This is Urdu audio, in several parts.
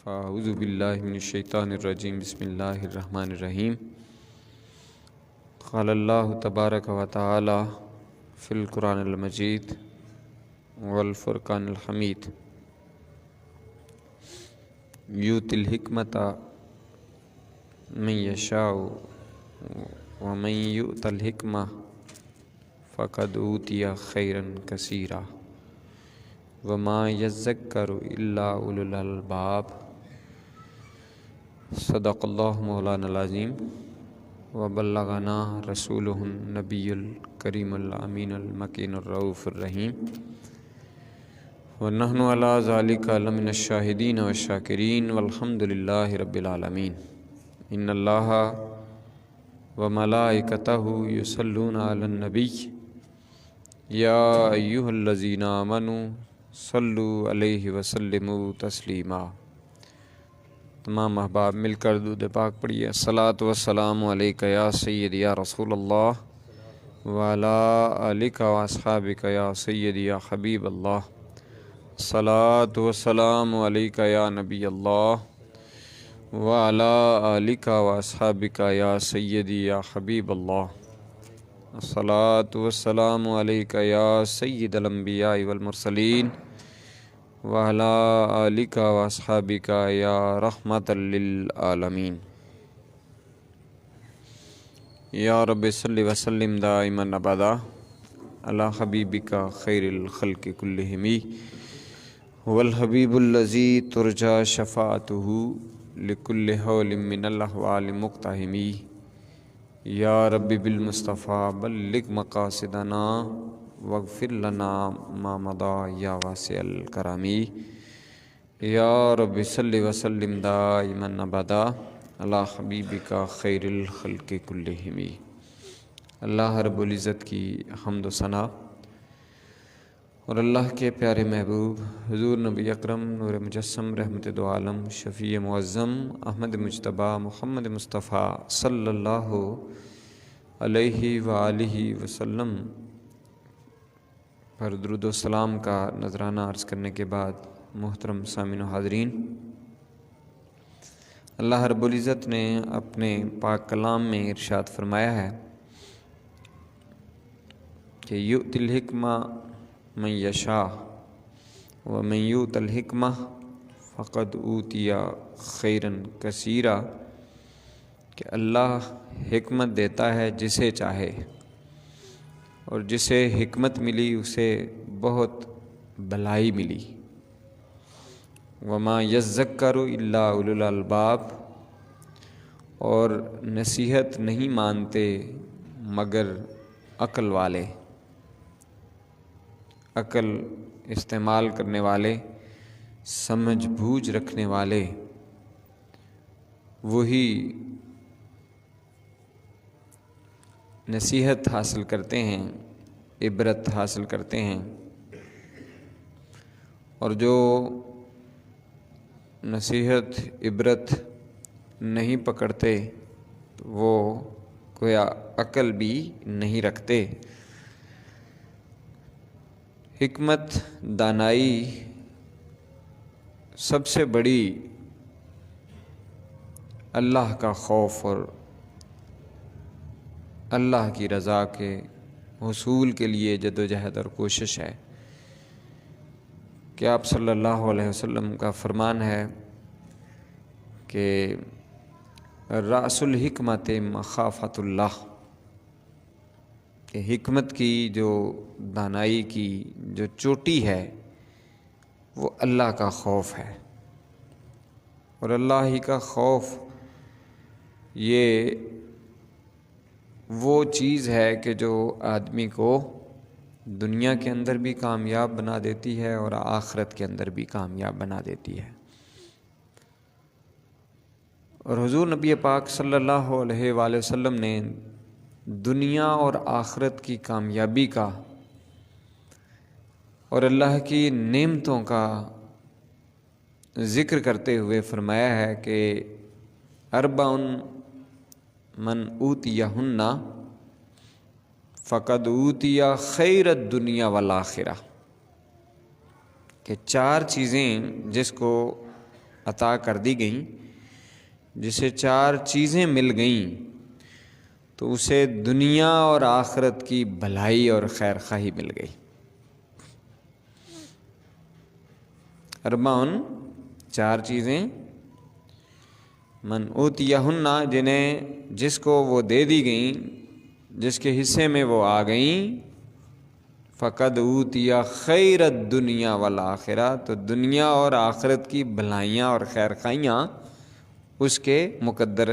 فاعوذ باللہ من الشیطان الرجیم بسم اللہ الرحمن الرحیم قال اللہ تبارک و تعالی فی القرآن المجید والفرقان الحمید یؤتی الحکمۃ من یشاء ومن یؤت الحکمہ فقد اوتی خیرا کثیرا وما یذکر الا اولو الالباب صدق اللہ مولانا العظیم وبلغنا رسولہ النبی الکریم الامین المکین الرؤوف الرحیم ونحن علی ذلک لمن الشاہدین والشاکرین والحمد للہ رب العالمین ان اللہ وملائکتہ یصلون علی النبی یا ایہا الذین آمنوا صلو علیہ وسلموا تسلیما۔ تمام احباب مل کر درود پاک پڑھیے۔ الصلاۃ والسلام علیک یا سیدی یا رسول اللہ وعلی آلک و اصحابک یا سیدی یا حبیب اللہ۔ الصلاۃ والسلام علیک یا نبی اللہ وعلی آلک و اصحابک یا سیدی یا حبیب اللہ۔ الصلاۃ والسلام علیک یا سید الانبیاء والمرسلین وعلی آلک و اصحابک یا رحمۃ للعالمین۔ یا رب صلی وسلم دائما ابدا علی حبیبک خیر الخلق کلہم والحبیب الذی ترجی شفاعتہ لکل حول من الاحوال مقتحم۔ یا رب بالمصطفیٰ بلغ مقاصدنا واغفر لنا ما مضی یا واسع الکرم۔ یا رب صلی وسلم دائما ابدا علی حبیبک خیر الخلق کلہم۔ اللہ رب العزت کی حمد و ثنا اور اللہ کے پیارے محبوب حضور نبی اکرم نور مجسم رحمت دو عالم شفیع معظم احمد مجتبی محمد مصطفیٰ صلی اللہ علیہ وآلہ وسلم پر درود و سلام کا نذرانہ عرض کرنے کے بعد محترم سامعین و حاضرین، اللہ رب العزت نے اپنے پاک کلام میں ارشاد فرمایا ہے کہ یؤتی الحکمہ من یشاء ومن یؤت الحکمہ فقد اوتی خیرا کثیرا، کہ اللہ حکمت دیتا ہے جسے چاہے، اور جسے حکمت ملی اسے بہت بھلائی ملی۔ وما یذکر الا اولو الالباب، اور نصیحت نہیں مانتے مگر عقل والے، عقل استعمال کرنے والے، سمجھ بوجھ رکھنے والے، وہی نصیحت حاصل کرتے ہیں، عبرت حاصل کرتے ہیں، اور جو نصیحت عبرت نہیں پکڑتے وہ گویا عقل بھی نہیں رکھتے۔ حکمت، دانائی سب سے بڑی اللہ کا خوف اور اللہ کی رضا کے حصول کے لیے جد و جہد اور کوشش ہے۔ کہ آپ صلی اللہ علیہ وسلم کا فرمان ہے کہ رأس الحکمت مخافۃ اللہ، کہ حکمت کی جو دانائی کی جو چوٹی ہے وہ اللہ کا خوف ہے، اور اللہ ہی کا خوف یہ وہ چیز ہے کہ جو آدمی کو دنیا کے اندر بھی کامیاب بنا دیتی ہے اور آخرت کے اندر بھی کامیاب بنا دیتی ہے۔ اور حضور نبی پاک صلی اللہ علیہ وآلہ وسلم نے دنیا اور آخرت کی کامیابی کا اور اللہ کی نعمتوں کا ذکر کرتے ہوئے فرمایا ہے کہ اربع من اوتیہن فقد اوتی خیر الدنیا والآخرہ، کہ چار چیزیں جس کو عطا کر دی گئیں، جسے 4 چیزیں مل گئیں تو اسے دنیا اور آخرت کی بھلائی اور خیر خواہی مل گئی۔ اربعن 4 چیزیں من اوتیہن، جس کو وہ دے دی گئیں، جس کے حصے میں وہ آ گئیں، فقد اوتیا خیر الدنیا والآخرہ، تو دنیا اور آخرت کی بھلائیاں اور خیر خواہیاں اس کے مقدر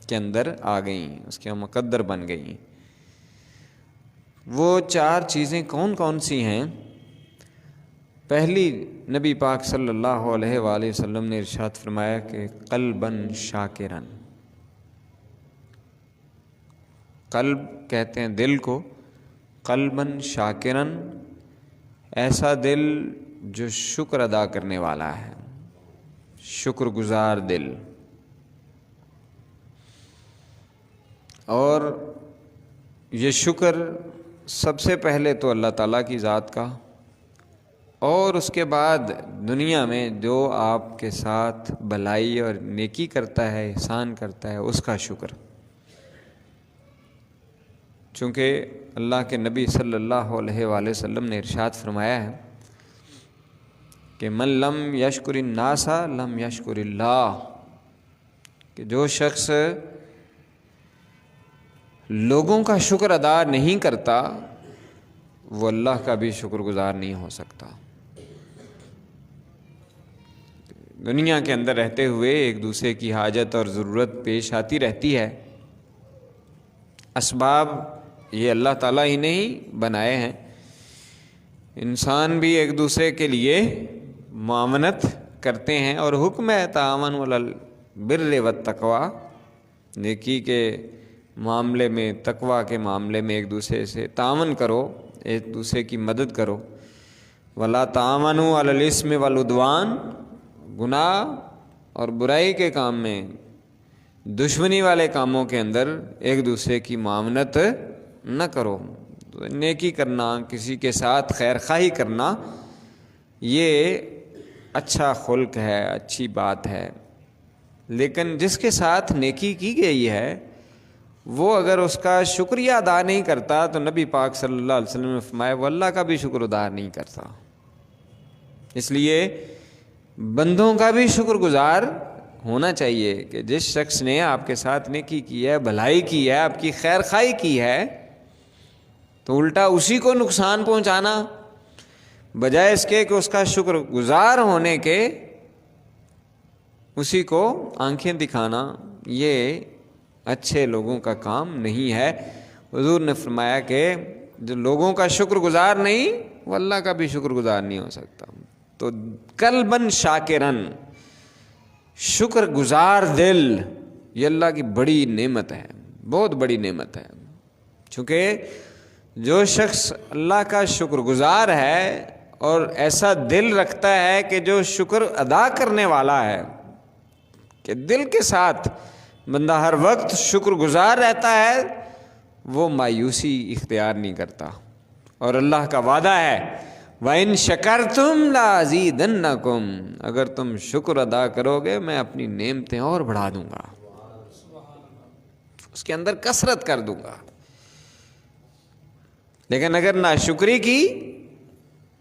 کے اندر آ گئیں، اس کے مقدر بن گئیں۔ وہ 4 چیزیں کون کون سی ہیں؟ پہلی، نبی پاک صلی اللہ علیہ وآلہ وسلم نے ارشاد فرمایا کہ قلباً شاکراً، قلب کہتے ہیں دل کو، قلباً شاکراً، ایسا دل جو شکر ادا کرنے والا ہے، شکر گزار دل۔ اور یہ شکر سب سے پہلے تو اللہ تعالیٰ کی ذات کا، اور اس کے بعد دنیا میں جو آپ کے ساتھ بھلائی اور نیکی کرتا ہے، احسان کرتا ہے، اس کا شکر۔ چونکہ اللہ کے نبی صلی اللہ علیہ وآلہ وسلم نے ارشاد فرمایا ہے کہ من لم یشکر الناس لم یشکر اللہ، کہ جو شخص لوگوں کا شکر ادا نہیں کرتا وہ اللہ کا بھی شکر گزار نہیں ہو سکتا۔ دنیا کے اندر رہتے ہوئے ایک دوسرے کی حاجت اور ضرورت پیش آتی رہتی ہے، اسباب یہ اللہ تعالیٰ ہی نہیں بنائے ہیں، انسان بھی ایک دوسرے کے لیے معاونت کرتے ہیں، اور حکم ہے تعاون علی البر والتقوی، نیکی کے معاملے میں، تقوی کے معاملے میں ایک دوسرے سے تعاون کرو، ایک دوسرے کی مدد کرو۔ ولا تعاونوا علی الاثم والعدوان، گناہ اور برائی کے کام میں، دشمنی والے کاموں کے اندر ایک دوسرے کی معاونت نہ کرو۔ نیکی کرنا، کسی کے ساتھ خیر خواہی کرنا، یہ اچھا خلق ہے، اچھی بات ہے، لیکن جس کے ساتھ نیکی کی گئی ہے وہ اگر اس کا شکریہ ادا نہیں کرتا تو نبی پاک صلی اللہ علیہ وسلم نے فرمایا وہ اللہ کا بھی شکر ادا نہیں کرتا۔ اس لیے بندوں کا بھی شکر گزار ہونا چاہیے کہ جس شخص نے آپ کے ساتھ نیکی کی ہے، بھلائی کی ہے، آپ کی خیر خواہی کی ہے، تو الٹا اسی کو نقصان پہنچانا بجائے اس کے کہ اس کا شکر گزار ہونے کے اسی کو آنکھیں دکھانا، یہ اچھے لوگوں کا کام نہیں ہے۔ حضور نے فرمایا کہ جو لوگوں کا شکر گزار نہیں وہ اللہ کا بھی شکر گزار نہیں ہو سکتا۔ تو قلباً شاکراً، شکر گزار دل، یہ اللہ کی بڑی نعمت ہے، بہت بڑی نعمت ہے۔ چونکہ جو شخص اللہ کا شکر گزار ہے اور ایسا دل رکھتا ہے کہ جو شکر ادا کرنے والا ہے، کہ دل کے ساتھ بندہ ہر وقت شکر گزار رہتا ہے، وہ مایوسی اختیار نہیں کرتا۔ اور اللہ کا وعدہ ہے وَإِن شَكَرْتُمْ لَأَزِيدَنَّكُمْ، اگر تم شکر ادا کرو گے میں اپنی نعمتیں اور بڑھا دوں گا، اس کے اندر کثرت کر دوں گا۔ لیکن اگر ناشکری کی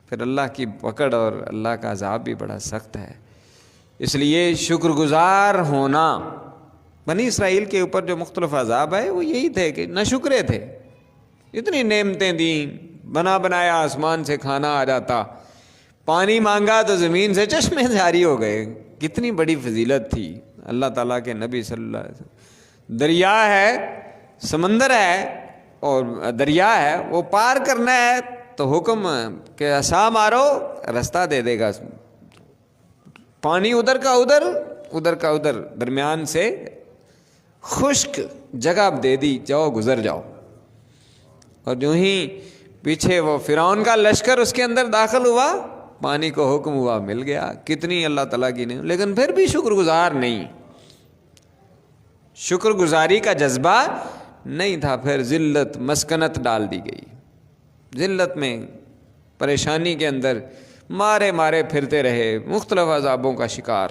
پھر اللہ کی پکڑ اور اللہ کا عذاب بھی بڑا سخت ہے۔ اس لیے شکر گزار ہونا، بنی اسرائیل کے اوپر جو مختلف عذاب آئے وہ یہی تھے کہ ناشکرے تھے، اتنی نعمتیں دیں، بنا بنایا آسمان سے کھانا آ جاتا، پانی مانگا تو زمین سے چشمے جاری ہو گئے، کتنی بڑی فضیلت تھی اللہ تعالیٰ کے نبی صلی اللہ علیہ وسلم۔ دریا ہے، سمندر ہے اور دریا ہے، وہ پار کرنا ہے تو حکم کہ عصا مارو رستہ دے دے گا، پانی ادھر کا ادھر، ادھر کا ادھر، درمیان سے خشک جگہ دے دی، جاؤ گزر جاؤ۔ اور جو ہی پیچھے وہ فرعون کا لشکر اس کے اندر داخل ہوا، پانی کو حکم ہوا، مل گیا۔ کتنی اللہ تعالیٰ کی نہیں، لیکن پھر بھی شکر گزار نہیں، شکر گزاری کا جذبہ نہیں تھا۔ پھر ذلت مسکنت ڈال دی گئی، ذلت میں پریشانی کے اندر مارے مارے پھرتے رہے، مختلف عذابوں کا شکار۔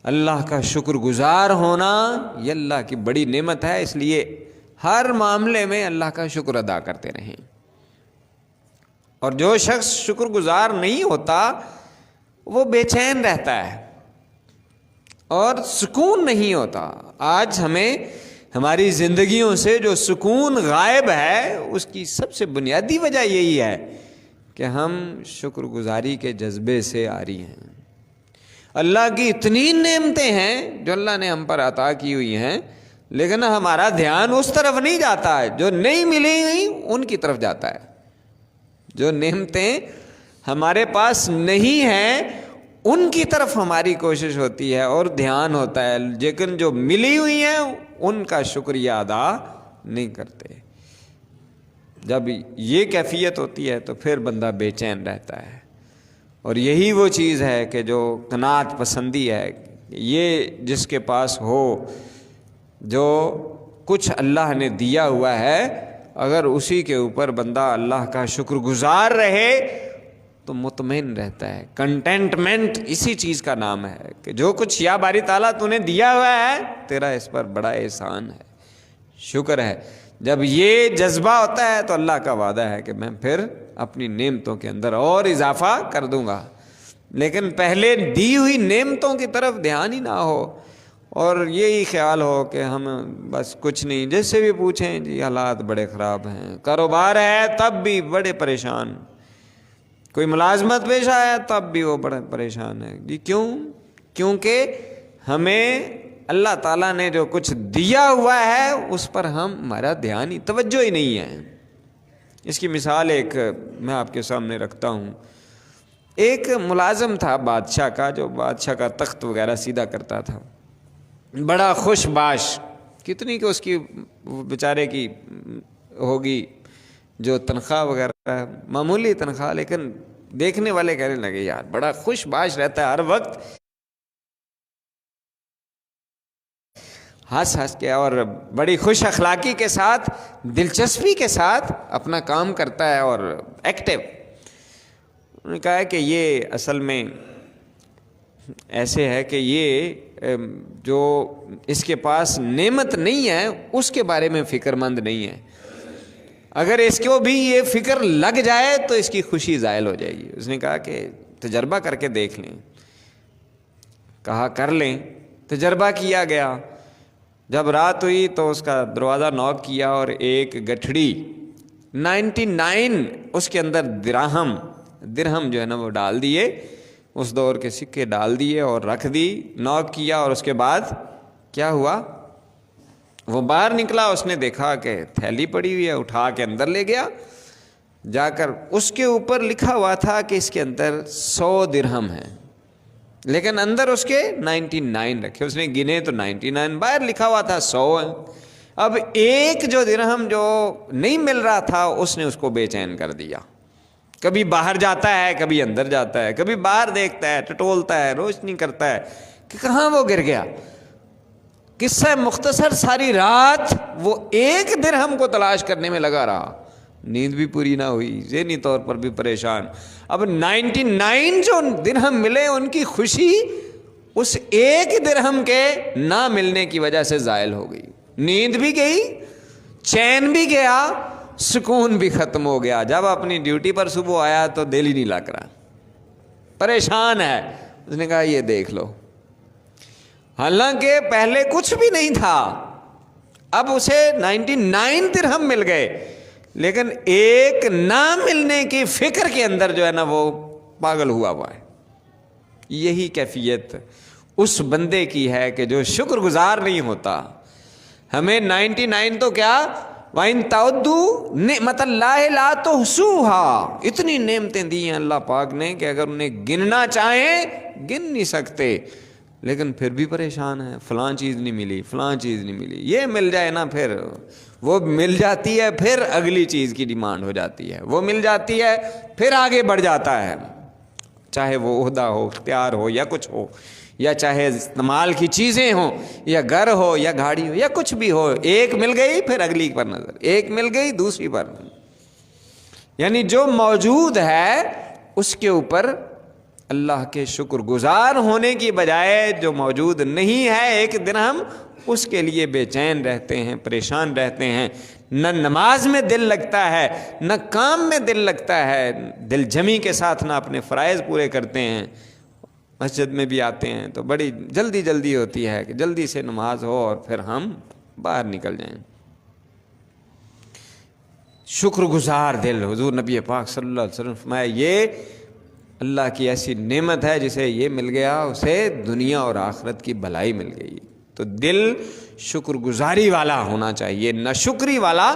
اللہ کا شکر گزار ہونا یہ اللہ کی بڑی نعمت ہے، اس لیے ہر معاملے میں اللہ کا شکر ادا کرتے رہیں۔ اور جو شخص شکر گزار نہیں ہوتا وہ بے چین رہتا ہے اور سکون نہیں ہوتا۔ آج ہمیں ہماری زندگیوں سے جو سکون غائب ہے اس کی سب سے بنیادی وجہ یہی ہے کہ ہم شکر گزاری کے جذبے سے عاری ہیں۔ اللہ کی اتنی نعمتیں ہیں جو اللہ نے ہم پر عطا کی ہوئی ہیں، لیکن ہمارا دھیان اس طرف نہیں جاتا ہے، جو نہیں ملی ہوئی ان کی طرف جاتا ہے۔ جو نعمتیں ہمارے پاس نہیں ہیں ان کی طرف ہماری کوشش ہوتی ہے اور دھیان ہوتا ہے، لیکن جو ملی ہوئی ہیں ان کا شکریہ ادا نہیں کرتے۔ جب یہ کیفیت ہوتی ہے تو پھر بندہ بے چین رہتا ہے، اور یہی وہ چیز ہے کہ جو قناعت پسندی ہے، یہ جس کے پاس ہو، جو کچھ اللہ نے دیا ہوا ہے، اگر اسی کے اوپر بندہ اللہ کا شکر گزار رہے تو مطمئن رہتا ہے۔ کنٹینٹمنٹ اسی چیز کا نام ہے کہ جو کچھ یا باری تعالیٰ تو نے دیا ہوا ہے تیرا اس پر بڑا احسان ہے، شکر ہے۔ جب یہ جذبہ ہوتا ہے تو اللہ کا وعدہ ہے کہ میں پھر اپنی نعمتوں کے اندر اور اضافہ کر دوں گا۔ لیکن پہلے دی ہوئی نعمتوں کی طرف دھیان ہی نہ ہو اور یہی خیال ہو کہ ہم بس کچھ نہیں، جس سے بھی پوچھیں جی حالات بڑے خراب ہیں، کاروبار ہے تب بھی بڑے پریشان، کوئی ملازمت پیش آیا تب بھی وہ بڑے پریشان ہے جی۔ کیوں؟ کیونکہ ہمیں اللہ تعالیٰ نے جو کچھ دیا ہوا ہے اس پر ہمارا دھیان ہی، توجہ ہی نہیں ہے۔ اس کی مثال ایک میں آپ کے سامنے رکھتا ہوں۔ ایک ملازم تھا بادشاہ کا، جو بادشاہ کا تخت وغیرہ سیدھا کرتا تھا، بڑا خوش باش، کتنی کہ اس کی بیچارے کی ہوگی جو تنخواہ وغیرہ، معمولی تنخواہ، لیکن دیکھنے والے کہنے لگے یار بڑا خوش باش رہتا ہے، ہر وقت ہنس ہنس کے اور بڑی خوش اخلاقی کے ساتھ، دلچسپی کے ساتھ اپنا کام کرتا ہے اور ایکٹیو۔ انہوں نے کہا ہے کہ یہ اصل میں ایسے ہے کہ یہ جو اس کے پاس نعمت نہیں ہے اس کے بارے میں فکر مند نہیں ہے، اگر اس کو بھی یہ فکر لگ جائے تو اس کی خوشی زائل ہو جائے گی۔ اس نے کہا کہ تجربہ کر کے دیکھ لیں، کہا کر لیں۔ تجربہ کیا گیا، جب رات ہوئی تو اس کا دروازہ نوک کیا اور ایک گٹھڑی 99 اس کے اندر درہم جو ہے نا وہ ڈال دیے، اس دور کے سکے ڈال دیے اور رکھ دی، نوک کیا، اور اس کے بعد کیا ہوا؟ وہ باہر نکلا، اس نے دیکھا کہ تھیلی پڑی ہوئی ہے، اٹھا کے اندر لے گیا، جا کر اس کے اوپر لکھا ہوا تھا کہ اس کے اندر 100 درہم ہیں، لیکن اندر اس کے 99 رکھے، اس نے گنے تو 99، باہر لکھا ہوا تھا 100 ہے۔ اب ایک جو درہم جو نہیں مل رہا تھا اس نے اس کو بے چین کر دیا، کبھی باہر جاتا ہے کبھی اندر جاتا ہے، کبھی باہر دیکھتا ہے، ٹٹولتا ہے، روشنی کرتا ہے کہ کہاں وہ گر گیا۔ قصہ مختصر، ساری رات وہ ایک درہم کو تلاش کرنے میں لگا رہا، نیند بھی پوری نہ ہوئی، ذہنی طور پر بھی پریشان۔ اب 99 جو درہم ملے ان کی خوشی اس ایک درہم کے نہ ملنے کی وجہ سے زائل ہو گئی، نیند بھی گئی، چین بھی گیا، سکون بھی ختم ہو گیا۔ جب اپنی ڈیوٹی پر صبح آیا تو دل ہی نہیں لگ رہا، پریشان ہے۔ اس نے کہا یہ دیکھ لو، حالانکہ پہلے کچھ بھی نہیں تھا، اب اسے 99 درہم مل گئے، لیکن ایک نہ ملنے کی فکر کے اندر جو ہے نا وہ پاگل ہوا ہے۔ یہی کیفیت اس بندے کی ہے کہ جو شکر گزار نہیں ہوتا۔ ہمیں 99 تو کیا، وَإِن تَعُدُّوا نِعْمَتَ اللَّهِ لَا تُحْصُوهَا، اتنی نعمتیں دی ہیں اللہ پاک نے کہ اگر انہیں گننا چاہیں گن نہیں سکتے، لیکن پھر بھی پریشان ہیں، فلاں چیز نہیں ملی، فلاں چیز نہیں ملی، یہ مل جائے نا، پھر وہ مل جاتی ہے، پھر اگلی چیز کی ڈیمانڈ ہو جاتی ہے، وہ مل جاتی ہے پھر آگے بڑھ جاتا ہے، چاہے وہ عہدہ ہو، اختیار ہو، یا کچھ ہو، یا چاہے استعمال کی چیزیں ہوں، یا گھر ہو یا گاڑی ہو یا کچھ بھی ہو، ایک مل گئی پھر اگلی پر نظر، ایک مل گئی دوسری پر، یعنی جو موجود ہے اس کے اوپر اللہ کے شکر گزار ہونے کی بجائے جو موجود نہیں ہے ایک دن ہم اس کے لیے بے چین رہتے ہیں، پریشان رہتے ہیں، نہ نماز میں دل لگتا ہے، نہ کام میں دل لگتا ہے، دل جمی کے ساتھ نہ اپنے فرائض پورے کرتے ہیں، مسجد میں بھی آتے ہیں تو بڑی جلدی ہوتی ہے کہ جلدی سے نماز ہو اور پھر ہم باہر نکل جائیں۔ شکر گزار دل، حضور نبی پاک صلی اللہ علیہ وسلم فرمایا یہ اللہ کی ایسی نعمت ہے جسے یہ مل گیا اسے دنیا اور آخرت کی بھلائی مل گئی۔ تو دل شکر گزاری والا ہونا چاہیے، نہ شکری والا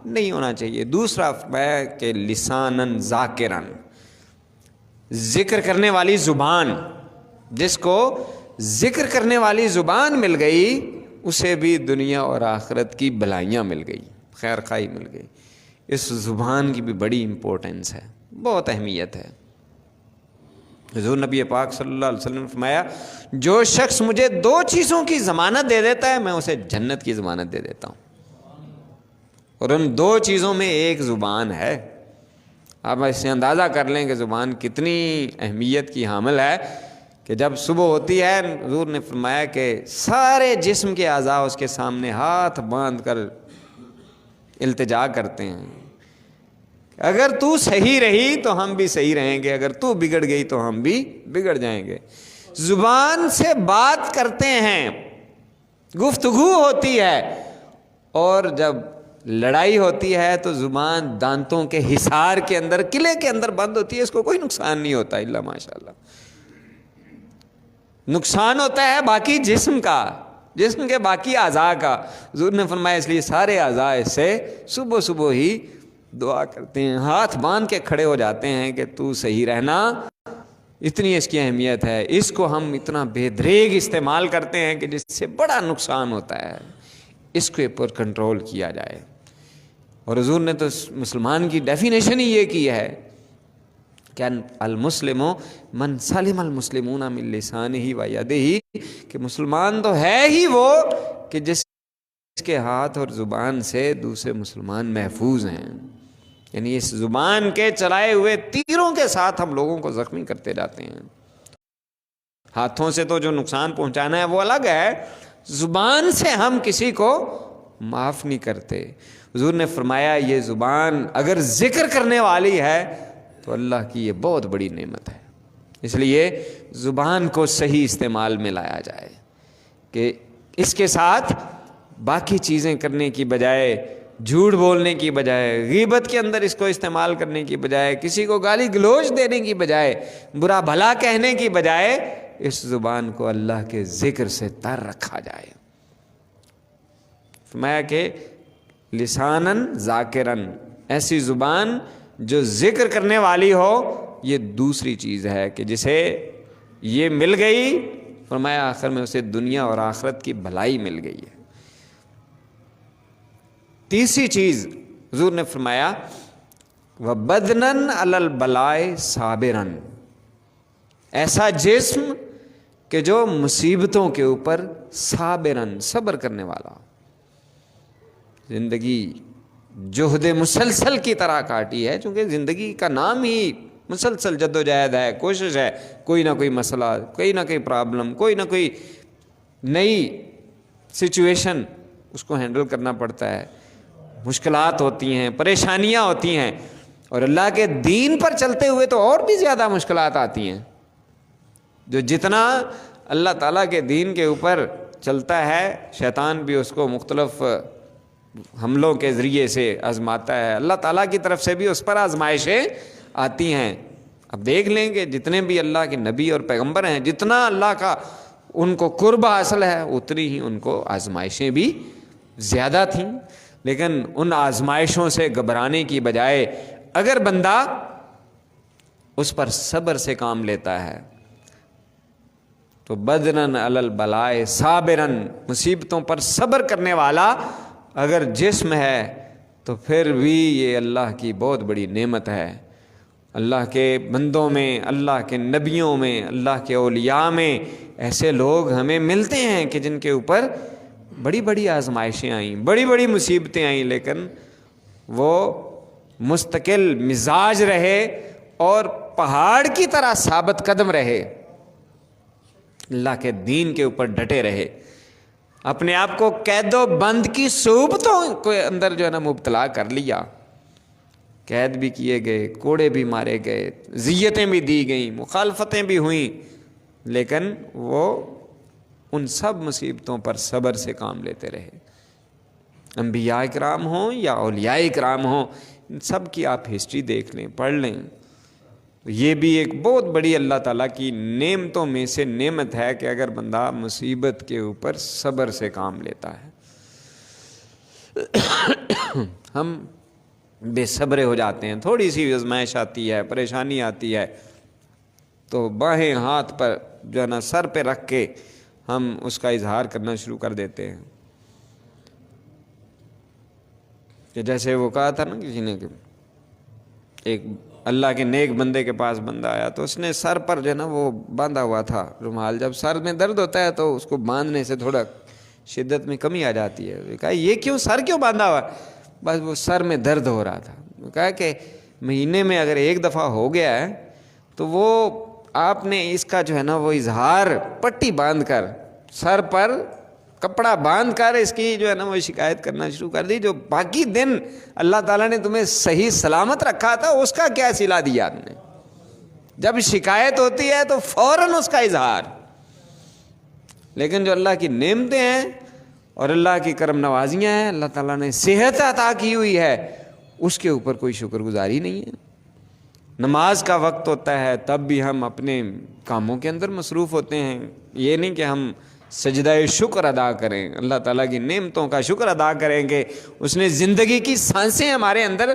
نہیں ہونا چاہیے۔ دوسرا فرمایا کہ لسانن ذاکرن، ذکر کرنے والی زبان، جس کو ذکر کرنے والی زبان مل گئی اسے بھی دنیا اور آخرت کی بھلائیاں مل گئی، خیر خواہی مل گئی۔ اس زبان کی بھی بڑی امپورٹنس ہے، بہت اہمیت ہے۔ حضور نبی پاک صلی اللہ علیہ وسلم نے فرمایا جو شخص مجھے 2 چیزوں کی ضمانت دے دیتا ہے میں اسے جنت کی ضمانت دے دیتا ہوں، اور ان 2 چیزوں میں ایک زبان ہے۔ آپ اس سے اندازہ کر لیں کہ زبان کتنی اہمیت کی حامل ہے کہ جب صبح ہوتی ہے حضور نے فرمایا کہ سارے جسم کے اعضاء اس کے سامنے ہاتھ باندھ کر التجا کرتے ہیں، اگر تو صحیح رہی تو ہم بھی صحیح رہیں گے، اگر تو بگڑ گئی تو ہم بھی بگڑ جائیں گے۔ زبان سے بات کرتے ہیں، گفتگو ہوتی ہے، اور جب لڑائی ہوتی ہے تو زبان دانتوں کے حصار کے اندر، قلعے کے اندر بند ہوتی ہے، اس کو کوئی نقصان نہیں ہوتا الا ماشاءاللہ۔ نقصان ہوتا ہے باقی جسم کا، جسم کے باقی اعضاء کا۔ حضور نے فرمایا اس لیے سارے اعضاء اس سے صبح ہی دعا کرتے ہیں، ہاتھ باندھ کے کھڑے ہو جاتے ہیں کہ تو صحیح رہنا، اتنی اس کی اہمیت ہے۔ اس کو ہم اتنا بے دریغ استعمال کرتے ہیں کہ جس سے بڑا نقصان ہوتا ہے، اس کے اوپر کنٹرول کیا جائے۔ اور حضور نے تو مسلمان کی ڈیفینیشن ہی یہ کی ہے کہ المسلم من سلم المسلمون من لسانہ و یدہ، کہ مسلمان تو ہے ہی وہ کہ جس کے ہاتھ اور زبان سے دوسرے مسلمان محفوظ ہیں۔ یعنی اس زبان کے چلائے ہوئے تیروں کے ساتھ ہم لوگوں کو زخمی کرتے جاتے ہیں۔ ہاتھوں سے تو جو نقصان پہنچانا ہے وہ الگ ہے، زبان سے ہم کسی کو معاف نہیں کرتے۔ حضور نے فرمایا یہ زبان اگر ذکر کرنے والی ہے تو اللہ کی یہ بہت بڑی نعمت ہے۔ اس لیے زبان کو صحیح استعمال میں لایا جائے کہ اس کے ساتھ باقی چیزیں کرنے کی بجائے، جھوٹ بولنے کی بجائے، غیبت کے اندر اس کو استعمال کرنے کی بجائے، کسی کو گالی گلوچ دینے کی بجائے، برا بھلا کہنے کی بجائے، اس زبان کو اللہ کے ذکر سے تر رکھا جائے۔ فرمایا کہ لسانن ذاکرن، ایسی زبان جو ذکر کرنے والی ہو، یہ دوسری چیز ہے کہ جسے یہ مل گئی، فرمایا آخر میں اسے دنیا اور آخرت کی بھلائی مل گئی ہے۔ تیسری چیز حضور نے فرمایا وَبَدْنًا عَلَى الْبَلَاءِ صَابِرًا، ایسا جسم کہ جو مصیبتوں کے اوپر صابرن، صبر کرنے والا، زندگی جہد مسلسل کی طرح کاٹی ہے، چونکہ زندگی کا نام ہی مسلسل جدوجہد ہے، کوشش ہے، کوئی نہ کوئی مسئلہ، کوئی نہ کوئی پرابلم، کوئی نہ کوئی نئی سچویشن اس کو ہینڈل کرنا پڑتا ہے، مشکلات ہوتی ہیں، پریشانیاں ہوتی ہیں، اور اللہ کے دین پر چلتے ہوئے تو اور بھی زیادہ مشکلات آتی ہیں۔ جو جتنا اللہ تعالیٰ کے دین کے اوپر چلتا ہے، شیطان بھی اس کو مختلف حملوں کے ذریعے سے آزماتا ہے، اللہ تعالیٰ کی طرف سے بھی اس پر آزمائشیں آتی ہیں۔ اب دیکھ لیں کہ جتنے بھی اللہ کے نبی اور پیغمبر ہیں، جتنا اللہ کا ان کو قرب حاصل ہے اتنی ہی ان کو آزمائشیں بھی زیادہ تھیں، لیکن ان آزمائشوں سے گھبرانے کی بجائے اگر بندہ اس پر صبر سے کام لیتا ہے تو بدنن علی البلاء صابرن، مصیبتوں پر صبر کرنے والا اگر جسم ہے تو پھر بھی یہ اللہ کی بہت بڑی نعمت ہے۔ اللہ کے بندوں میں، اللہ کے نبیوں میں، اللہ کے اولیاء میں ایسے لوگ ہمیں ملتے ہیں کہ جن کے اوپر بڑی بڑی آزمائشیں آئیں، بڑی بڑی مصیبتیں آئیں، لیکن وہ مستقل مزاج رہے اور پہاڑ کی طرح ثابت قدم رہے، اللہ کے دین کے اوپر ڈٹے رہے، اپنے آپ کو قید و بند کی صعوبتوں کے اندر جو ہے نا مبتلا کر لیا، قید بھی کیے گئے، کوڑے بھی مارے گئے، ذیتیں بھی دی گئیں، مخالفتیں بھی ہوئیں، لیکن وہ ان سب مصیبتوں پر صبر سے کام لیتے رہے۔ انبیاء کرام ہوں یا اولیاء کرام ہوں، ان سب کی آپ ہسٹری دیکھ لیں، پڑھ لیں۔ یہ بھی ایک بہت بڑی اللہ تعالیٰ کی نعمتوں میں سے نعمت ہے کہ اگر بندہ مصیبت کے اوپر صبر سے کام لیتا ہے۔ ہم بے صبرے ہو جاتے ہیں، تھوڑی سی آزمائش آتی ہے، پریشانی آتی ہے تو باہیں ہاتھ پر جو ہے نا سر پہ رکھ کے ہم اس کا اظہار کرنا شروع کر دیتے ہیں، کہ جیسے وہ کہا تھا نا کسی نے کہ ایک اللہ کے نیک بندے کے پاس بندہ آیا تو اس نے سر پر جو ہے نا وہ باندھا ہوا تھا رومال، جب سر میں درد ہوتا ہے تو اس کو باندھنے سے تھوڑا شدت میں کمی آ جاتی ہے۔ کہا یہ کیوں، سر کیوں باندھا ہوا؟ بس وہ سر میں درد ہو رہا تھا۔ کہا کہ مہینے میں اگر ایک دفعہ ہو گیا ہے تو وہ آپ نے اس کا جو ہے نا وہ اظہار پٹی باندھ کر، سر پر کپڑا باندھ کر اس کی جو ہے نا وہ شکایت کرنا شروع کر دی، جو باقی دن اللہ تعالیٰ نے تمہیں صحیح سلامت رکھا تھا اس کا کیا صلہ دیا آپ نے؟ جب شکایت ہوتی ہے تو فوراً اس کا اظہار۔ لیکن جو اللہ کی نعمتیں ہیں اور اللہ کی کرم نوازیاں ہیں، اللہ تعالیٰ نے صحت عطا کی ہوئی ہے، اس کے اوپر کوئی شکر گزاری نہیں ہے۔ نماز کا وقت ہوتا ہے تب بھی ہم اپنے کاموں کے اندر مصروف ہوتے ہیں، یہ نہیں کہ ہم سجدہ شکر ادا کریں، اللہ تعالیٰ کی نعمتوں کا شکر ادا کریں کہ اس نے زندگی کی سانسیں ہمارے اندر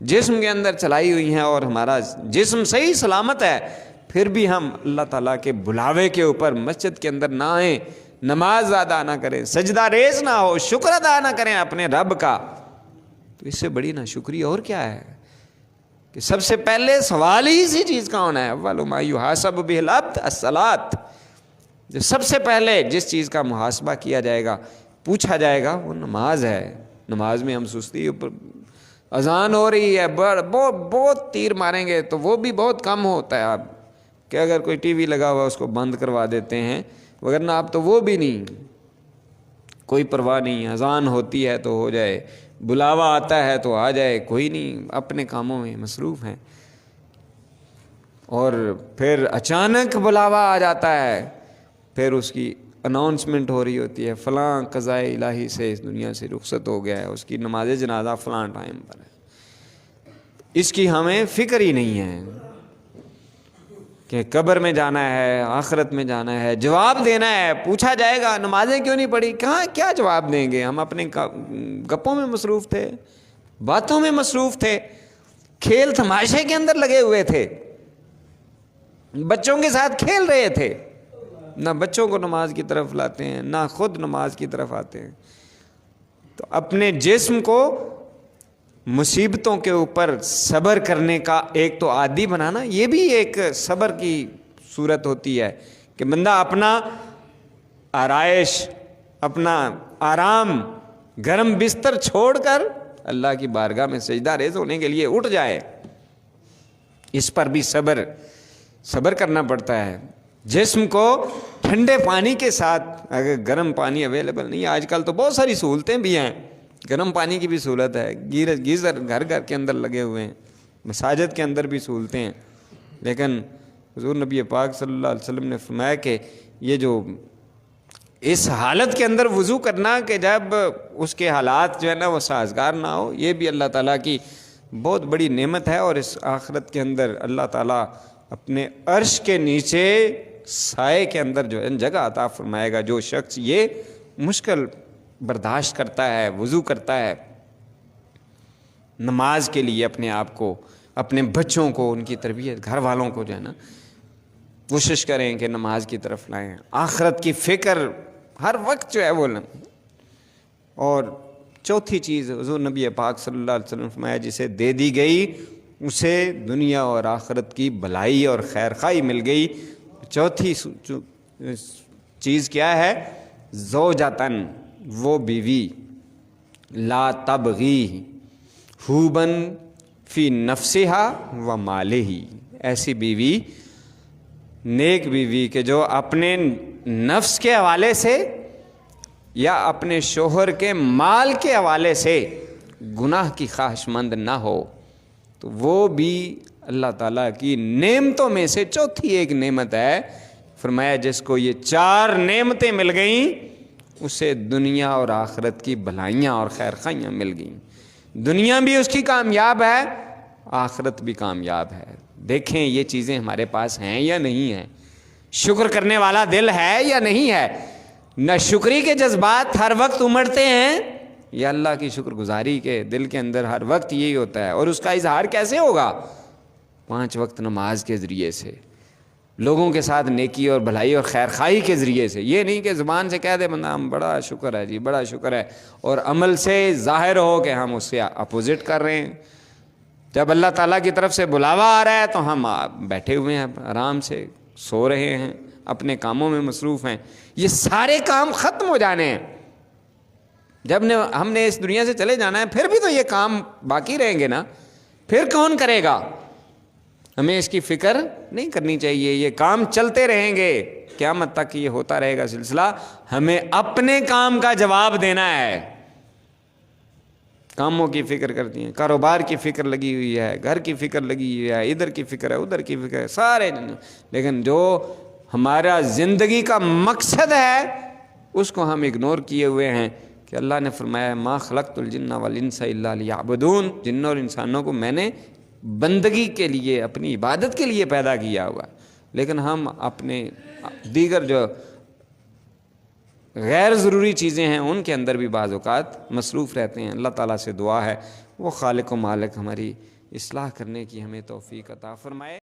جسم کے اندر چلائی ہوئی ہیں اور ہمارا جسم صحیح سلامت ہے، پھر بھی ہم اللہ تعالیٰ کے بلاوے کے اوپر مسجد کے اندر نہ آئیں، نماز ادا نہ کریں، سجدہ ریز نہ ہو، شکر ادا نہ کریں اپنے رب کا، تو اس سے بڑی ناشکری اور کیا ہے؟ کہ سب سے پہلے سوال ہی اسی چیز کا ہونا ہے، اول ما یحاسب بہ العبد الصلاۃ، جو سب سے پہلے جس چیز کا محاسبہ کیا جائے گا، پوچھا جائے گا، وہ نماز ہے۔ نماز میں ہم سستی، اذان ہو رہی ہے، بہت تیر ماریں گے تو وہ بھی بہت کم ہوتا ہے، آپ کہ اگر کوئی ٹی وی لگا ہوا اس کو بند کروا دیتے ہیں، وگرنہ آپ تو وہ بھی نہیں، کوئی پرواہ نہیں، اذان ہوتی ہے تو ہو جائے، بلاوا آتا ہے تو آ جائے، کوئی نہیں، اپنے کاموں میں مصروف ہیں۔ اور پھر اچانک بلاوا آ جاتا ہے، پھر اس کی اناؤنسمنٹ ہو رہی ہوتی ہے، فلاں قضاء الہی سے اس دنیا سے رخصت ہو گیا ہے، اس کی نماز جنازہ فلاں ٹائم پر ہے۔ اس کی ہمیں فکر ہی نہیں ہے کہ قبر میں جانا ہے، آخرت میں جانا ہے، جواب دینا ہے، پوچھا جائے گا نمازیں کیوں نہیں پڑھی، کہاں کیا جواب دیں گے؟ ہم اپنے گپوں میں مصروف تھے، باتوں میں مصروف تھے، کھیل تماشے کے اندر لگے ہوئے تھے، بچوں کے ساتھ کھیل رہے تھے، نہ بچوں کو نماز کی طرف لاتے ہیں، نہ خود نماز کی طرف آتے ہیں۔ تو اپنے جسم کو مصیبتوں کے اوپر صبر کرنے کا ایک تو عادی بنانا، یہ بھی ایک صبر کی صورت ہوتی ہے کہ بندہ اپنا آرائش، اپنا آرام، گرم بستر چھوڑ کر اللہ کی بارگاہ میں سجدہ ریز ہونے کے لیے اٹھ جائے، اس پر بھی صبر کرنا پڑتا ہے۔ جسم کو ٹھنڈے پانی کے ساتھ، اگر گرم پانی اویلیبل نہیں، آج کل تو بہت ساری سہولتیں بھی ہیں، گرم پانی کی بھی سہولت ہے، گیزر گھر کے اندر لگے ہوئے ہیں، مساجد کے اندر بھی سہولتیں ہیں، لیکن حضور نبی پاک صلی اللہ علیہ وسلم نے فرمایا کہ یہ جو اس حالت کے اندر وضو کرنا کہ جب اس کے حالات جو ہے نا وہ سازگار نہ ہو، یہ بھی اللہ تعالیٰ کی بہت بڑی نعمت ہے۔ اور اس آخرت کے اندر اللہ تعالیٰ اپنے عرش کے نیچے سائے کے اندر جو ہے جگہ عطا فرمائے گا، جو شخص یہ مشکل برداشت کرتا ہے، وضو کرتا ہے، نماز کے لیے اپنے آپ کو، اپنے بچوں کو، ان کی تربیت، گھر والوں کو جو ہے نا کوشش کریں کہ نماز کی طرف لائیں، آخرت کی فکر ہر وقت جو ہے وہ لیں۔ اور چوتھی چیز حضور نبی پاک صلی اللہ علیہ وسلم فرمایا جسے دے دی گئی اسے دنیا اور آخرت کی بھلائی اور خیر خواہی مل گئی۔ چوتھی چیز کیا ہے؟ زوجتن، وہ بیوی، لا تبغی حوبن فی نفسہا و مالہی، ایسی بیوی، نیک بیوی کہ جو اپنے نفس کے حوالے سے یا اپنے شوہر کے مال کے حوالے سے گناہ کی خواہش مند نہ ہو، تو وہ بھی اللہ تعالیٰ کی نعمتوں میں سے چوتھی ایک نعمت ہے۔ فرمایا جس کو یہ 4 نعمتیں مل گئیں اسے دنیا اور آخرت کی بھلائیاں اور خیر خواہیاں مل گئیں، دنیا بھی اس کی کامیاب ہے، آخرت بھی کامیاب ہے۔ دیکھیں یہ چیزیں ہمارے پاس ہیں یا نہیں ہیں، شکر کرنے والا دل ہے یا نہیں ہے؟ نہ شکری کے جذبات ہر وقت امڑتے ہیں یا اللہ کی شکر گزاری کے دل کے اندر ہر وقت یہی ہوتا ہے؟ اور اس کا اظہار کیسے ہوگا؟ 5 وقت نماز کے ذریعے سے، لوگوں کے ساتھ نیکی اور بھلائی اور خیر خواہی کے ذریعے سے۔ یہ نہیں کہ زبان سے کہہ دے بندہ ہم بڑا شکر ہے جی، بڑا شکر ہے، اور عمل سے ظاہر ہو کہ ہم اس سے اپوزٹ کر رہے ہیں۔ جب اللہ تعالیٰ کی طرف سے بلاوا آ رہا ہے تو ہم بیٹھے ہوئے ہیں، آرام سے سو رہے ہیں، اپنے کاموں میں مصروف ہیں۔ یہ سارے کام ختم ہو جانے ہیں، جب ہم نے اس دنیا سے چلے جانا ہے، پھر بھی تو یہ کام باقی رہیں گے نا، پھر کون کرے گا؟ ہمیں اس کی فکر نہیں کرنی چاہیے، یہ کام چلتے رہیں گے، قیامت تک یہ ہوتا رہے گا سلسلہ۔ ہمیں اپنے کام کا جواب دینا ہے۔ کاموں کی فکر کرتی ہیں، کاروبار کی فکر لگی ہوئی ہے، گھر کی فکر لگی ہوئی ہے، ادھر کی فکر ہے، ادھر کی فکر ہے، سارے، لیکن جو ہمارا زندگی کا مقصد ہے اس کو ہم اگنور کیے ہوئے ہیں۔ کہ اللہ نے فرمایا ما خلقت الجن والانس الا لیعبدون، جنوں اور انسانوں کو میں نے بندگی کے لیے، اپنی عبادت کے لیے پیدا کیا ہوا، لیکن ہم اپنے دیگر جو غیر ضروری چیزیں ہیں ان کے اندر بھی بعض اوقات مصروف رہتے ہیں۔ اللہ تعالیٰ سے دعا ہے وہ خالق و مالک ہماری اصلاح کرنے کی ہمیں توفیق عطا فرمائے۔